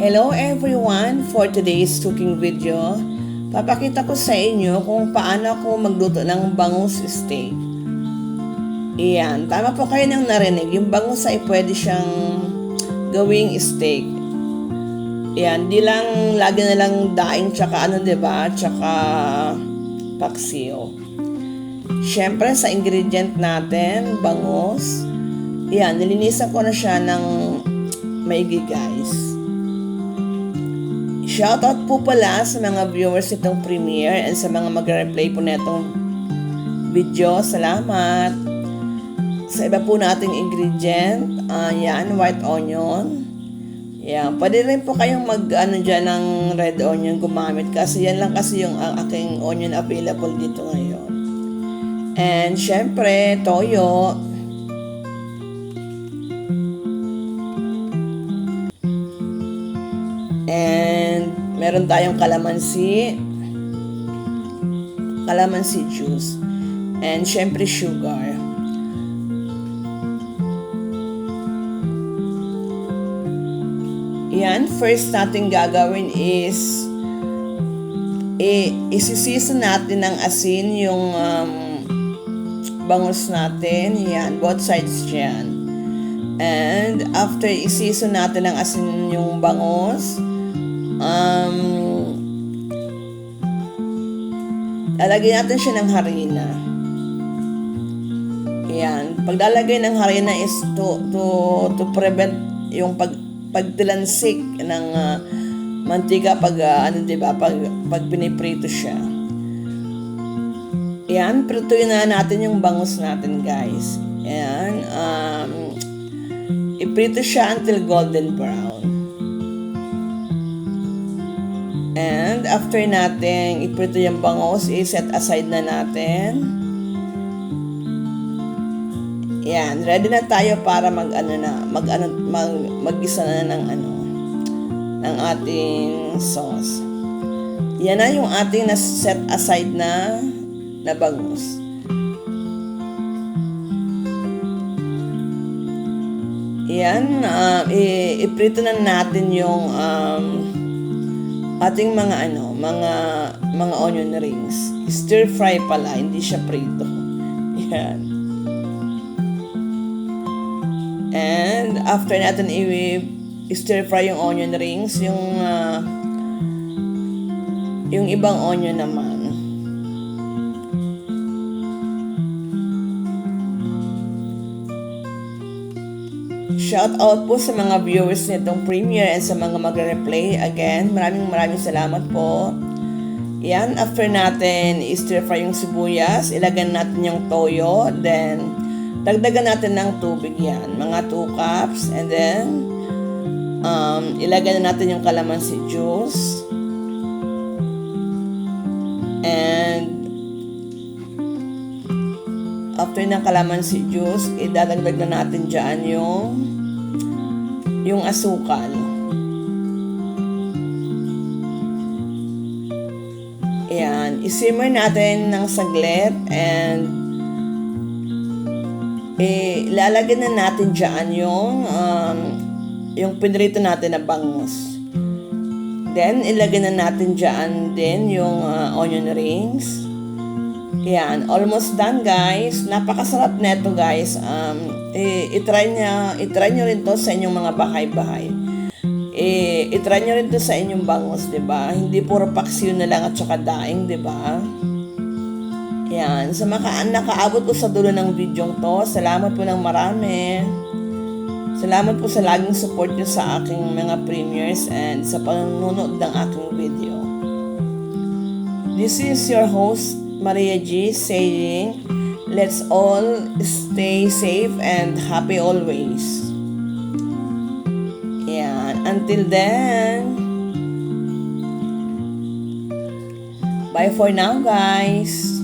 Hello everyone! For today's cooking video, papakita ko sa inyo kung paano ako magluto ng bangus steak. Iyan, tama po kayo nang narinig. Yung bangus ay pwede siyang gawing steak. Iyan, di lang lagi na lang daing tsaka diba? Tsaka paksiw. Siyempre sa ingredient natin, bangus. Iyan, nilinisan ko na siya ng maigi guys. Shoutout po pala sa mga viewers nitong premiere and sa mga magre-replay po netong video. Salamat. Sa iba po nating ingredient, yan, white onion. Yan, pwede rin po kayong dyan ng red onion gumamit kasi yan lang kasi yung aking onion available dito ngayon. And syempre, toyo. And meron tayong kalamansi juice, and syempre sugar. Yan, first natin gagawin is isi-season natin ng asin yung bangus natin. Yan, both sides dyan. And after isi-season natin ng asin yung bangus, lalagyan natin siya ng harina. Ayan. Paglalagay ng harina is to prevent yung pagtilansik ng mantika diba, pag piniprito siya. Ayan, prituin na natin yung bangus natin guys. Ayan, iprito siya until golden brown. And after natin iprito yung bangus, i-set aside na natin. Yan, ready na tayo para mag-gisa na ng ating sauce. Yan na yung ating na-set aside na bangus. Yan, iprito na natin yung ating mga onion rings. Stir fry pala, hindi siya prito. Yan. And after natin i-stir fry yung onion rings, yung ibang onion naman. Shout out po sa mga viewers nitong premiere and sa mga magre-replay. Again, maraming salamat po. Yan, after natin i-stir fry yung sibuyas, ilagyan natin yung toyo, then dagdagan natin ng tubig yan, mga 2 cups, and then ilagyan natin yung calamansi juice. And after ng calamansi juice, idadagdag na natin dyan yung asukal. Ayan, isimmer natin ng saglit and ilalagay na natin dyan yung pinrito natin na bangus. Then, ilagay na natin dyan din yung onion rings. Ayan, almost done guys. Napakasarap neto guys. I-try nyo rin to sa inyong mga bahay-bahay. I-try nyo rin to sa inyong bangus, diba? Hindi puro paksiw na lang at saka daing, diba? Ayan, sa nakaabot po sa dulo ng video to, salamat po ng marami. Salamat po sa laging support nyo sa aking mga premieres and sa panonood ng aking video. This is your host, Maria G, saying, let's all stay safe and happy always. Yan. Until then, bye for now, guys.